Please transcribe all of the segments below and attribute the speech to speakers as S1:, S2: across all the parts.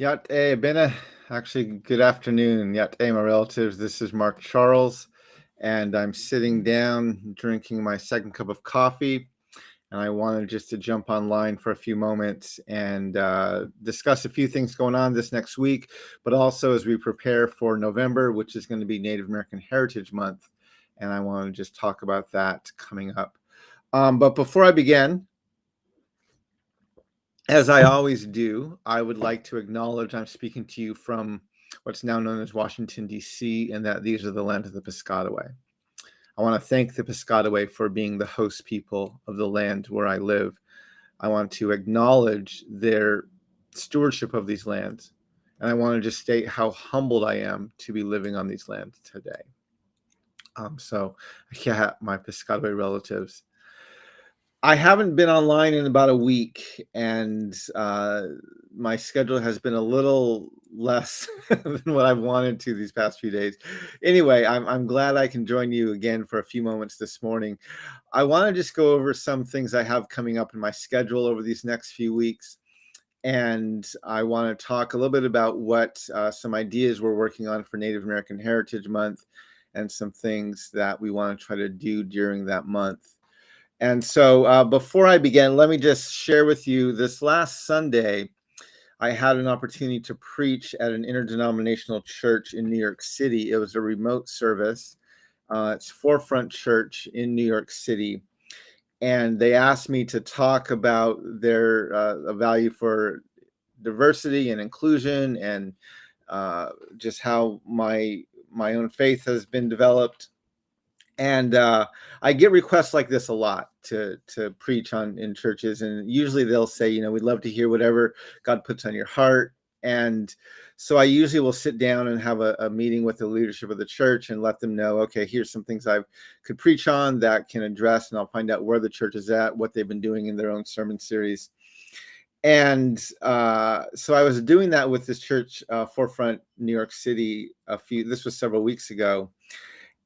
S1: Actually, good afternoon. My relatives. This is Mark Charles, and I'm sitting down drinking my second cup of coffee. And I wanted just to jump online for a few moments and discuss a few things going on this next week, but also as we prepare for November, which is going to be Native American Heritage Month. And I want to just talk about that coming up. But before I begin, as I always do, I would like to acknowledge I'm speaking to you from what's now known as Washington, D.C., and that these are the land of the Piscataway. I want to thank the Piscataway for being the host people of the land where I live. I want to acknowledge their stewardship of these lands, and I want to just state how humbled I am to be living on these lands today. My Piscataway relatives. I haven't been online in about a week, and my schedule has been a little less than what I've wanted to these past few days. Anyway, I'm glad I can join you again for a few moments this morning. I want to just go over some things I have coming up in my schedule over these next few weeks, and I want to talk a little bit about what some ideas we're working on for Native American Heritage Month and some things that we want to try to do during that month. And so before I begin, let me just share with you this last Sunday, I had an opportunity to preach at an interdenominational church in New York City. It was a remote service. It's Forefront Church in New York City. And they asked me to talk about their value for diversity and inclusion and just how my own faith has been developed. And I get requests like this a lot to preach on in churches, and usually they'll say, we'd love to hear whatever God puts on your heart. And so I usually will sit down and have a meeting with the leadership of the church and let them know, okay, here's some things I could preach on that can address, and I'll find out where the church is at, what they've been doing in their own sermon series. And so I was doing that with this church, Forefront New York City, this was several weeks ago.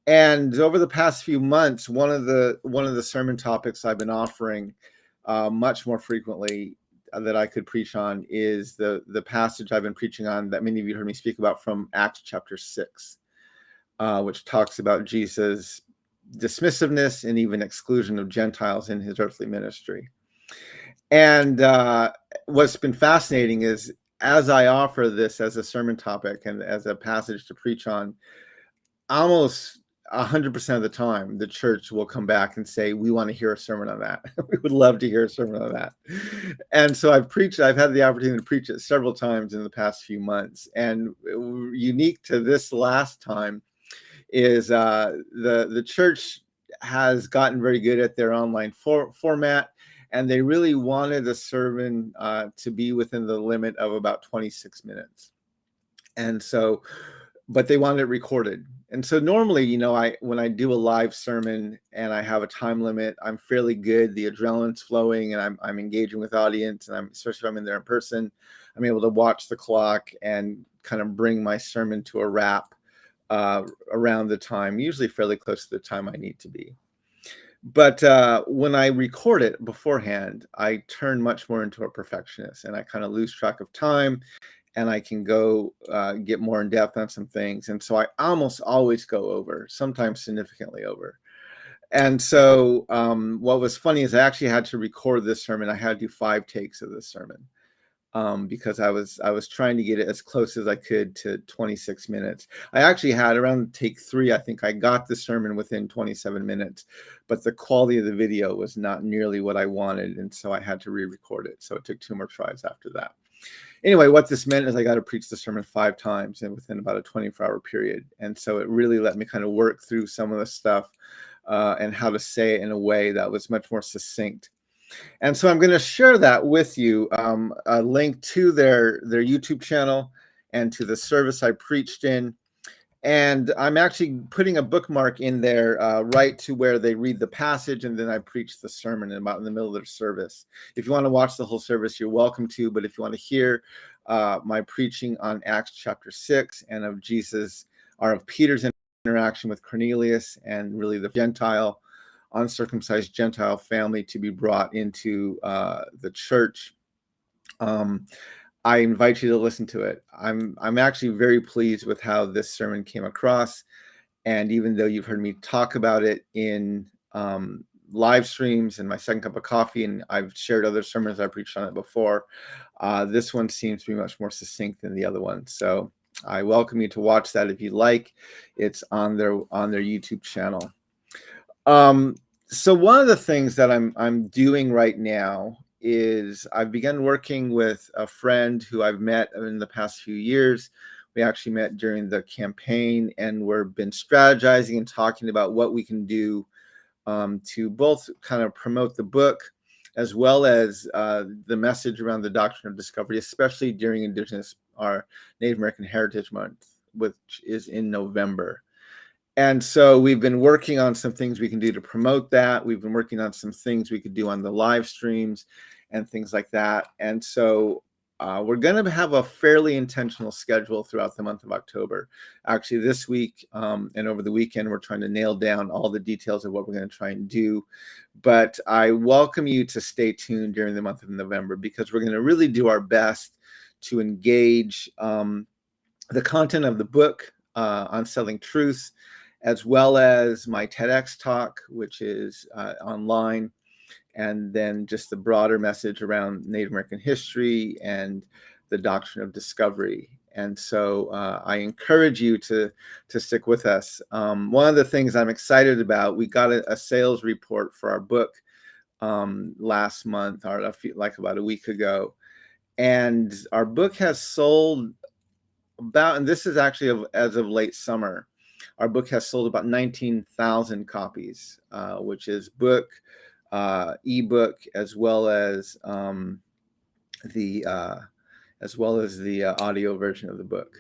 S1: And over the past few months, one of the sermon topics I've been offering much more frequently that I could preach on is the passage I've been preaching on that many of you heard me speak about from Acts chapter 6, which talks about Jesus' dismissiveness and even exclusion of Gentiles in his earthly ministry. And what's been fascinating is as I offer this as a sermon topic and as a passage to preach on, almost 100% of the time, the church will come back and say, we want to hear a sermon on that. We would love to hear a sermon on that. And so I've had the opportunity to preach it several times in the past few months. And unique to this last time is the church has gotten very good at their online format. And they really wanted a sermon to be within the limit of about 26 minutes. And so, but they wanted it recorded. And so normally, when I do a live sermon and I have a time limit, I'm fairly good. The adrenaline's flowing and I'm engaging with audience, and especially if I'm in there in person, I'm able to watch the clock and kind of bring my sermon to a wrap around the time, usually fairly close to the time I need to be. But when I record it beforehand, I turn much more into a perfectionist and I kind of lose track of time. And I can go get more in depth on some things. And so I almost always go over, sometimes significantly over. And so what was funny is I actually had to record this sermon. I had to do 5 takes of this sermon because I was trying to get it as close as I could to 26 minutes. I actually had around take 3, I think I got the sermon within 27 minutes, but the quality of the video was not nearly what I wanted. And so I had to re-record it. So it took 2 more tries after that. Anyway, what this meant is I got to preach the sermon 5 times and within about a 24-hour period. And so it really let me kind of work through some of the stuff and how to say it in a way that was much more succinct. And so I'm going to share that with you, a link to their YouTube channel and to the service I preached in. And I'm actually putting a bookmark in there right to where they read the passage, and then I preach the sermon about in the middle of their service. If you want to watch the whole service, you're welcome to. But if you want to hear my preaching on Acts chapter 6 and of Peter's interaction with Cornelius and really the Gentile, uncircumcised Gentile family to be brought into the church, I invite you to listen to it. I'm actually very pleased with how this sermon came across. And even though you've heard me talk about it in live streams and my second cup of coffee, and I've shared other sermons I preached on it before, this one seems to be much more succinct than the other one. So I welcome you to watch that if you like. It's on their YouTube channel. So one of the things that I'm doing right now is I've begun working with a friend who I've met in the past few years. We actually met during the campaign, and we've been strategizing and talking about what we can do to both kind of promote the book as well as the message around the doctrine of discovery, especially during our Native American Heritage Month, which is in November. And so we've been working on some things we can do to promote that. We've been working on some things we could do on the live streams and things like that. And so we're going to have a fairly intentional schedule throughout the month of October. Actually, this week and over the weekend, we're trying to nail down all the details of what we're going to try and do. But I welcome you to stay tuned during the month of November, because we're going to really do our best to engage the content of the book, Unsettling Truth, as well as my TEDx talk, which is online, and then just the broader message around Native American history and the doctrine of discovery. And so I encourage you to stick with us. One of the things I'm excited about, we got a sales report for our book last month, or like about a week ago, and our book has sold about, and this is actually as of late summer, our book has sold about 19,000 copies, which is book, ebook, as well as the audio version of the book.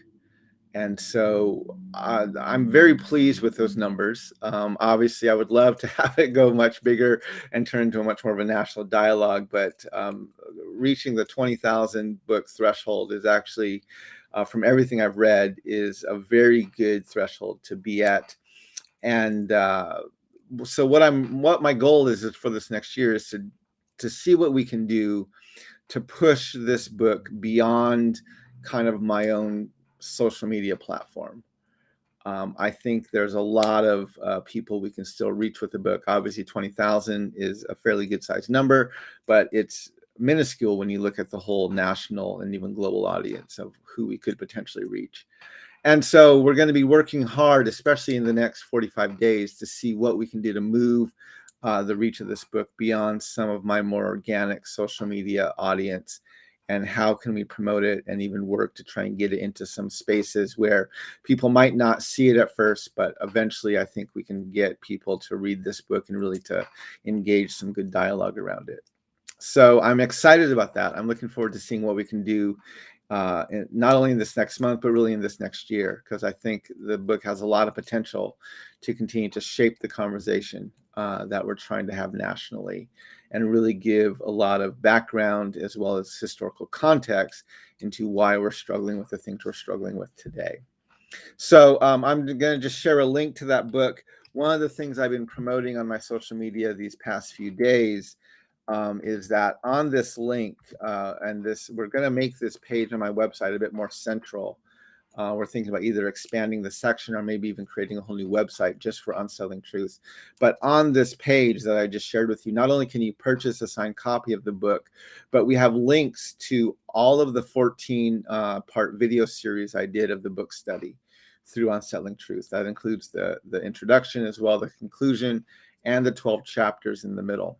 S1: And so I'm very pleased with those numbers. Obviously, I would love to have it go much bigger and turn into a much more of a national dialogue, but reaching the 20,000 book threshold is actually, from everything I've read, is a very good threshold to be at. And so what my goal is for this next year is to see what we can do to push this book beyond kind of my own social media platform. I think there's a lot of people we can still reach with the book. Obviously, 20,000 is a fairly good sized number, but it's minuscule when you look at the whole national and even global audience of who we could potentially reach. And so we're going to be working hard, especially in the next 45 days, to see what we can do to move the reach of this book beyond some of my more organic social media audience, and how can we promote it and even work to try and get it into some spaces where people might not see it at first, but eventually I think we can get people to read this book and really to engage some good dialogue around it. So I'm excited about that. I'm looking forward to seeing what we can do, not only in this next month, but really in this next year, because I think the book has a lot of potential to continue to shape the conversation that we're trying to have nationally, and really give a lot of background as well as historical context into why we're struggling with the things we're struggling with today. So I'm going to just share a link to that book. One of the things I've been promoting on my social media these past few days is that on this link, we're going to make this page on my website a bit more central. We're thinking about either expanding the section or maybe even creating a whole new website just for Unsettling Truth. But on this page that I just shared with you, not only can you purchase a signed copy of the book, but we have links to all of the 14-part video series I did of the book study through Unsettling Truth. That includes the introduction as well, the conclusion, and the 12 chapters in the middle.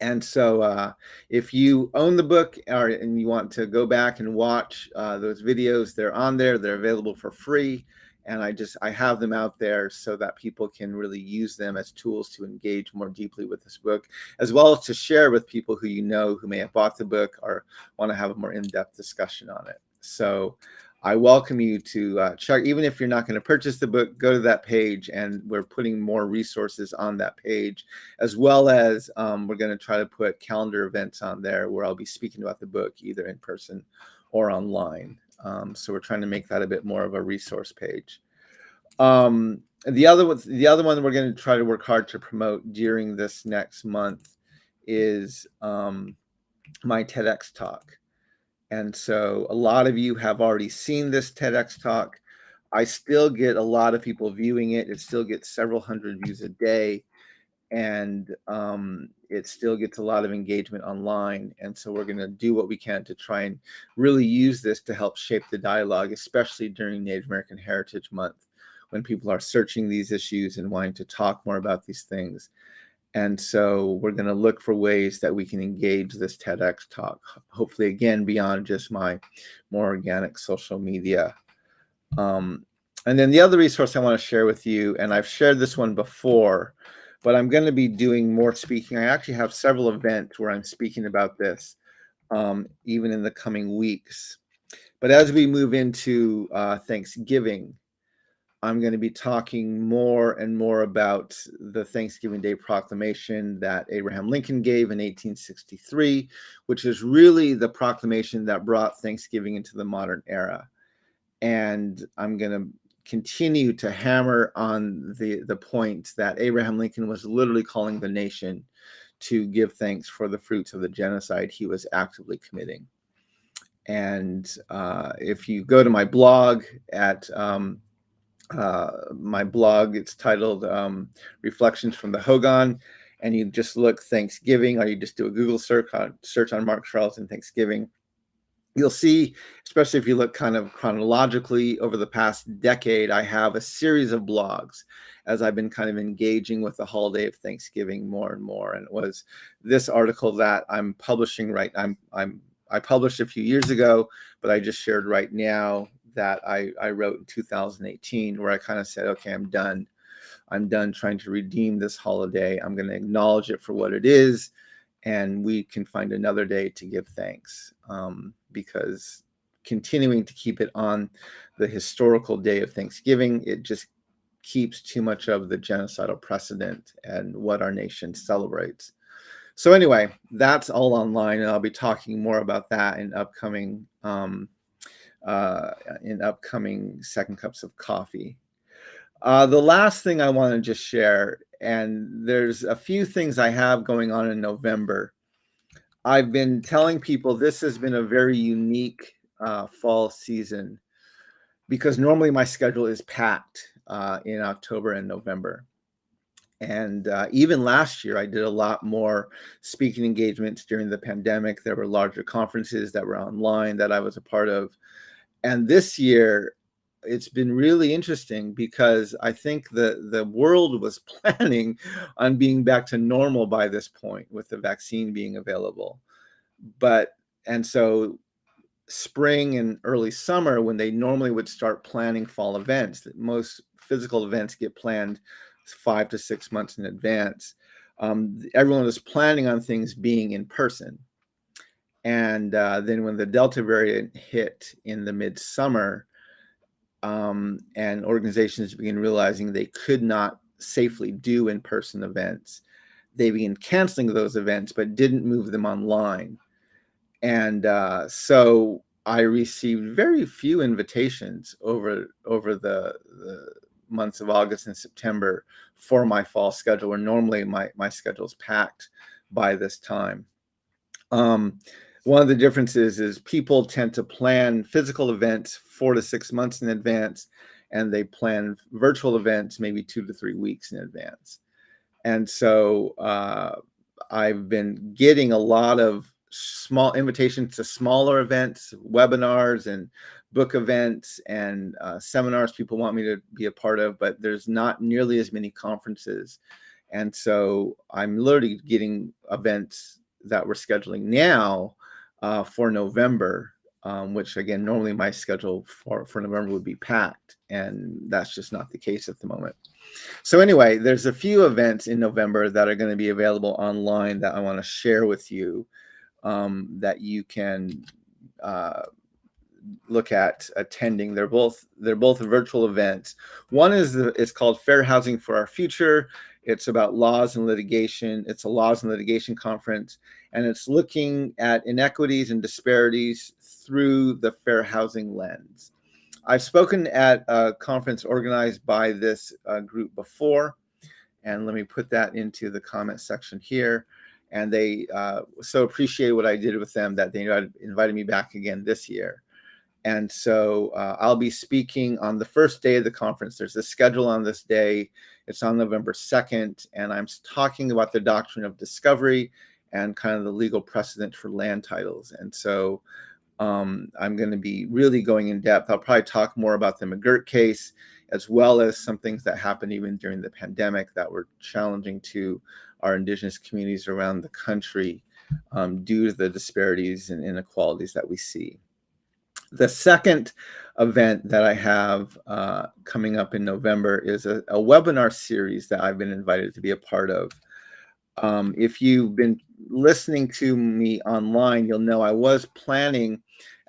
S1: And so if you own the book and you want to go back and watch those videos, they're on there. They're available for free. And I have them out there so that people can really use them as tools to engage more deeply with this book, as well as to share with people who you know who may have bought the book or want to have a more in-depth discussion on it. So I welcome you to check. Even if you're not going to purchase the book, go to that page, and we're putting more resources on that page, as well as we're going to try to put calendar events on there where I'll be speaking about the book either in person or online. So we're trying to make that a bit more of a resource page. The other one we're going to try to work hard to promote during this next month is my TEDx talk. And so a lot of you have already seen this TEDx talk. I still get a lot of people viewing it. It still gets several hundred views a day, and it still gets a lot of engagement online. And so we're going to do what we can to try and really use this to help shape the dialogue, especially during Native American Heritage Month, when people are searching these issues and wanting to talk more about these things. And so we're going to look for ways that we can engage this TEDx talk, hopefully, again, beyond just my more organic social media. And then the other resource I want to share with you, and I've shared this one before, but I'm going to be doing more speaking. I actually have several events where I'm speaking about this, even in the coming weeks. But as we move into Thanksgiving, I'm going to be talking more and more about the Thanksgiving Day Proclamation that Abraham Lincoln gave in 1863, which is really the proclamation that brought Thanksgiving into the modern era. And I'm going to continue to hammer on the point that Abraham Lincoln was literally calling the nation to give thanks for the fruits of the genocide he was actively committing. And if you go to my blog at my blog, it's titled Reflections from the Hogan, and you just look Thanksgiving, or you just do a Google search on Mark Charlton Thanksgiving. You'll see, especially if you look kind of chronologically over the past decade, I have a series of blogs as I've been kind of engaging with the holiday of Thanksgiving more and more. And it was this article that I'm publishing I published a few years ago, but I just shared right now that I wrote in 2018, where I kind of said, okay, I'm done. I'm done trying to redeem this holiday. I'm going to acknowledge it for what it is, and we can find another day to give thanks, because continuing to keep it on the historical day of Thanksgiving, it just keeps too much of the genocidal precedent and what our nation celebrates. So anyway, that's all online, and I'll be talking more about that in upcoming Second Cups of Coffee. The last thing I want to just share, and there's a few things I have going on in November. I've been telling people this has been a very unique fall season, because normally my schedule is packed in October and November. And even last year, I did a lot more speaking engagements during the pandemic. There were larger conferences that were online that I was a part of. And this year, it's been really interesting, because I think the world was planning on being back to normal by this point, with the vaccine being available. And so spring and early summer, when they normally would start planning fall events, that most physical events get planned 5 to 6 months in advance. Everyone was planning on things being in person. And then when the Delta variant hit in the midsummer, and organizations began realizing they could not safely do in-person events, they began canceling those events, but didn't move them online. And so I received very few invitations over the months of August and September for my fall schedule, where normally my schedule's packed by this time. One of the differences is people tend to plan physical events 4 to 6 months in advance, and they plan virtual events maybe 2 to 3 weeks in advance. And so I've been getting a lot of small invitations to smaller events, webinars and book events and seminars people want me to be a part of, but there's not nearly as many conferences. And so I'm literally getting events that we're scheduling now for November, which again, normally my schedule for November would be packed, and that's just not the case at the moment. So anyway, there's a few events in November that are going to be available online that I want to share with you, that you can look at attending. They're both virtual events. One is called Fair Housing for Our Future. It's about laws and litigation. It's a laws and litigation conference, and it's looking at inequities and disparities through the fair housing lens. I've spoken at a conference organized by this group before, and let me put that into the comment section here. and they so appreciate what I did with them that they invited me back again this year. And so I'll be speaking on the first day of the conference. There's a schedule on this day. It's on November 2nd, and I'm talking about the doctrine of discovery and kind of the legal precedent for land titles. And so I'm going to be really going in depth. I'll probably talk more about the McGirt case, as well as some things that happened even during the pandemic that were challenging to our Indigenous communities around the country due to the disparities and inequalities that we see. The second event that I have coming up in November is a webinar series that I've been invited to be a part of. If you've been listening to me online, you'll know I was planning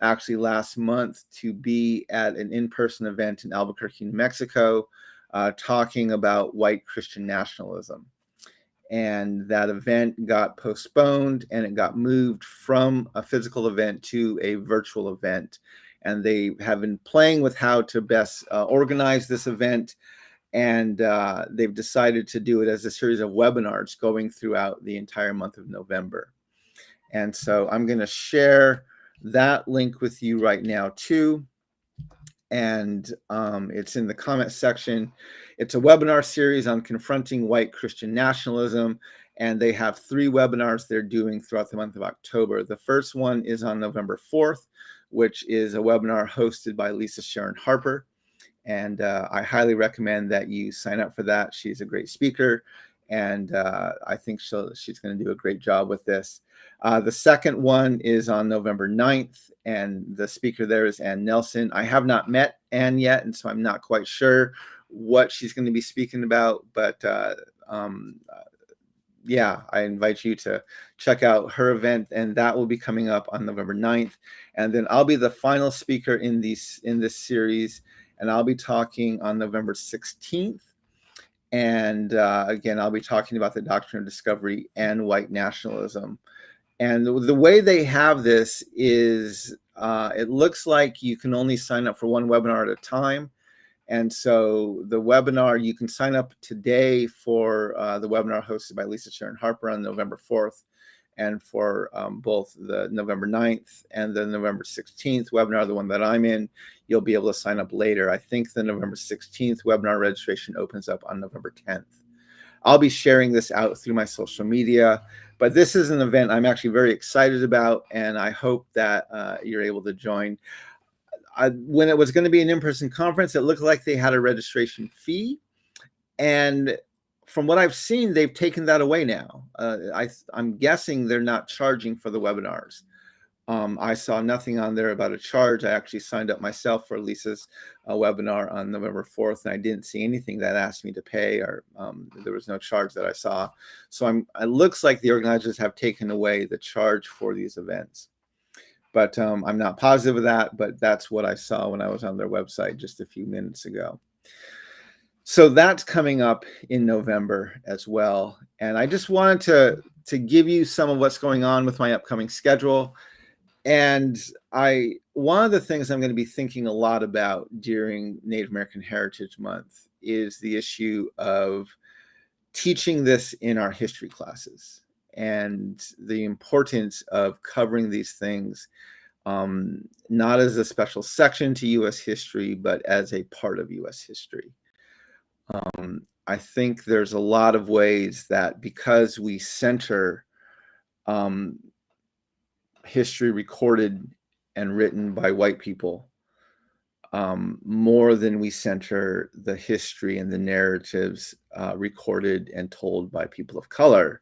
S1: actually last month to be at an in-person event in Albuquerque, New Mexico, talking about white Christian nationalism. And that event got postponed, and it got moved from a physical event to a virtual event. And they have been playing with how to best organize this event. And they've decided to do it as a series of webinars going throughout the entire month of November. And so I'm going to share that link with you right now too. And it's in the comment section. It's a webinar series on confronting white Christian nationalism. And they have 3 webinars they're doing throughout the month of October. The first one is on November 4th, which is a webinar hosted by Sharon Harper. And I highly recommend that you sign up for that. She's a great speaker, and I think she's going to do a great job with this. The second one is on November 9th, and the speaker there is Ann Nelson. I have not met Ann yet, and so I'm not quite sure what she's going to be speaking about, but yeah, I invite you to check out her event, and that will be coming up on November 9th. And then I'll be the final speaker in this series, and I'll be talking on November 16th. And again, I'll be talking about the doctrine of discovery and white nationalism. And the way they have this is it looks like you can only sign up for one webinar at a time. And so the webinar, you can sign up today for the webinar hosted by Sharon Harper on November 4th, and for both the November 9th and the November 16th webinar, the one that I'm in, you'll be able to sign up later. I think the November 16th webinar registration opens up on November 10th. I'll be sharing this out through my social media, but this is an event I'm actually very excited about, and I hope that you're able to join. When it was going to be an in-person conference, it looked like they had a registration fee. And from what I've seen, they've taken that away now. I'm guessing they're not charging for the webinars. I saw nothing on there about a charge. I actually signed up myself for Lisa's webinar on November 4th, and I didn't see anything that asked me to pay, or there was no charge that I saw. So it looks like the organizers have taken away the charge for these events. But I'm not positive of that, but that's what I saw when I was on their website just a few minutes ago. So that's coming up in November as well. And I just wanted to give you some of what's going on with my upcoming schedule. And one of the things I'm going to be thinking a lot about during Native American Heritage Month is the issue of teaching this in our history classes, and the importance of covering these things, not as a special section to U.S. history, but as a part of U.S. history. I think there's a lot of ways that, because we center history recorded and written by white people more than we center the history and the narratives recorded and told by people of color,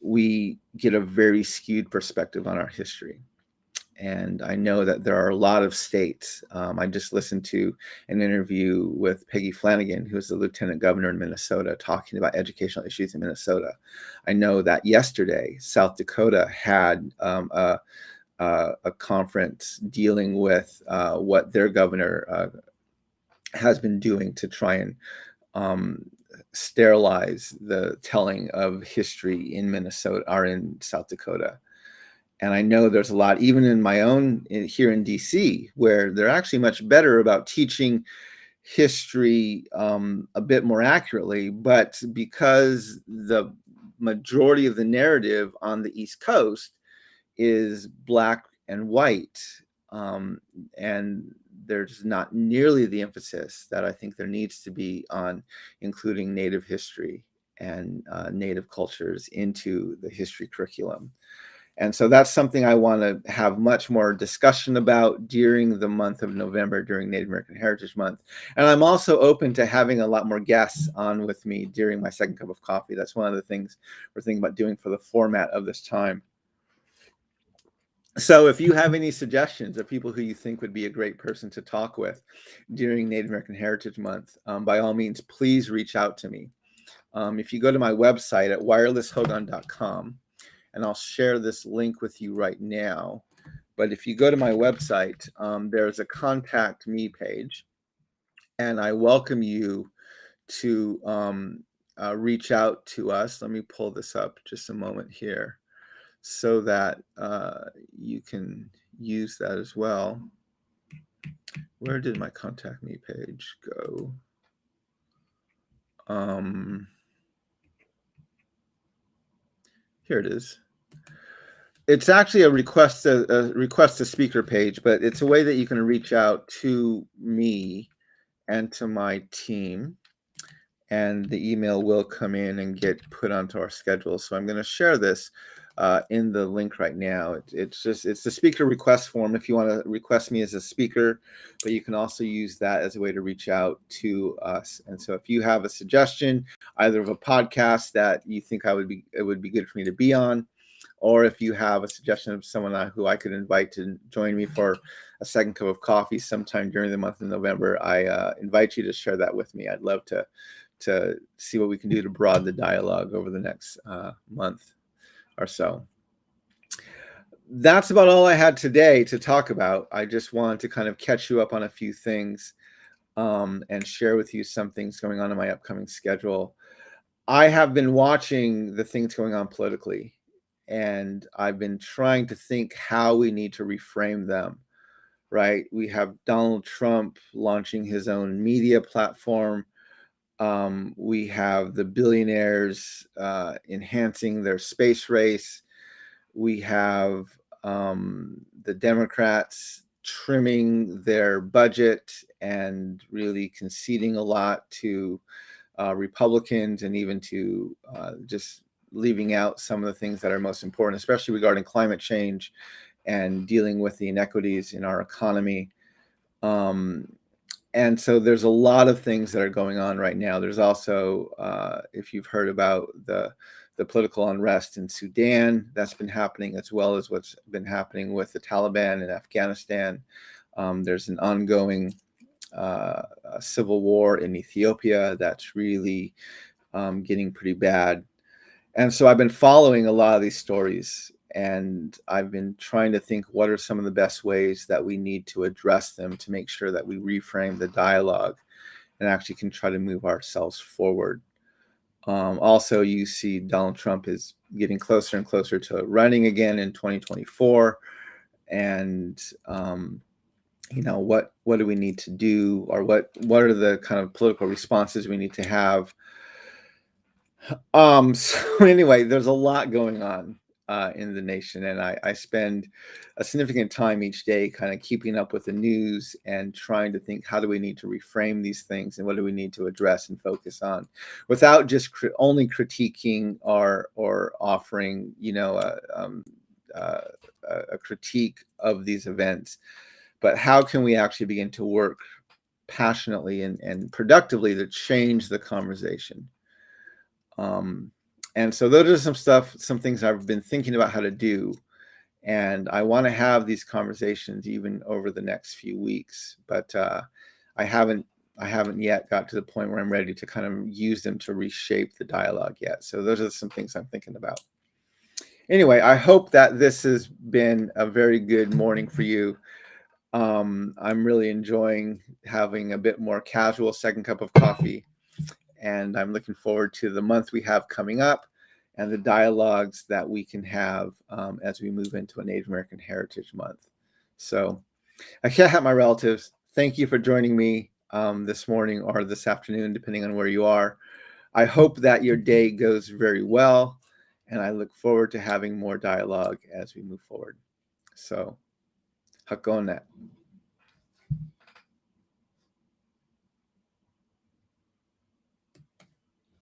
S1: we get a very skewed perspective on our history. And I know that there are a lot of states. I just listened to an interview with Peggy Flanagan, who is the lieutenant governor in Minnesota, talking about educational issues in Minnesota. I know that yesterday, South Dakota had a conference dealing with what their governor has been doing to try and sterilize the telling of history in Minnesota or in South Dakota. And I know there's a lot, even in my own here in DC, where they're actually much better about teaching history a bit more accurately. But because the majority of the narrative on the East Coast is Black and white. And there's not nearly the emphasis that I think there needs to be on including Native history and Native cultures into the history curriculum. And so that's something I want to have much more discussion about during the month of November, during Native American Heritage Month. And I'm also open to having a lot more guests on with me during my second cup of coffee. That's one of the things we're thinking about doing for the format of this time. So if you have any suggestions of people who you think would be a great person to talk with during Native American Heritage Month, by all means, please reach out to me. If you go to my website at wirelesshogan.com, and I'll share this link with you right now, but if you go to my website, there's a contact me page, and I welcome you to reach out to us. Let me pull this up just a moment here, so that you can use that as well. Where did my contact me page go? Here it is. It's actually a request to speaker page, but it's a way that you can reach out to me and to my team, and the email will come in and get put onto our schedule. So I'm going to share this in the link right now. It's the speaker request form if you want to request me as a speaker, but you can also use that as a way to reach out to us. And so if you have a suggestion, either of a podcast that you think it would be good for me to be on, or if you have a suggestion of someone who I could invite to join me for a second cup of coffee sometime during the month of November, I invite you to share that with me. I'd love to see what we can do to broaden the dialogue over the next month or so. That's about all I had today to talk about. I just wanted to kind of catch you up on a few things and share with you some things going on in my upcoming schedule. I have been watching the things going on politically, and I've been trying to think how we need to reframe them, right? We have Donald Trump launching his own media platform. We have the billionaires enhancing their space race. We have the Democrats trimming their budget and really conceding a lot to Republicans, and even to just leaving out some of the things that are most important, especially regarding climate change and dealing with the inequities in our economy. And so there's a lot of things that are going on right now. There's also, if you've heard about the political unrest in Sudan, that's been happening, as well as what's been happening with the Taliban in Afghanistan. There's an ongoing civil war in Ethiopia that's really getting pretty bad. And so I've been following a lot of these stories, and I've been trying to think what are some of the best ways that we need to address them to make sure that we reframe the dialogue and actually can try to move ourselves forward. Also, you see Donald Trump is getting closer and closer to running again in 2024. And, what do we need to do, or what are the kind of political responses we need to have? So anyway, there's a lot going on in the nation, and I spend a significant time each day kind of keeping up with the news and trying to think, how do we need to reframe these things, and what do we need to address and focus on, without just only critiquing or offering a critique of these events, but how can we actually begin to work passionately and productively to change the conversation. And so those are some things I've been thinking about how to do. And I want to have these conversations even over the next few weeks, but I haven't yet got to the point where I'm ready to kind of use them to reshape the dialogue yet. So those are some things I'm thinking about. Anyway, I hope that this has been a very good morning for you. I'm really enjoying having a bit more casual second cup of coffee. And I'm looking forward to the month we have coming up and the dialogues that we can have as we move into a Native American Heritage Month. So I can't have my relatives. Thank you for joining me this morning or this afternoon, depending on where you are. I hope that your day goes very well. And I look forward to having more dialogue as we move forward. So, hakone.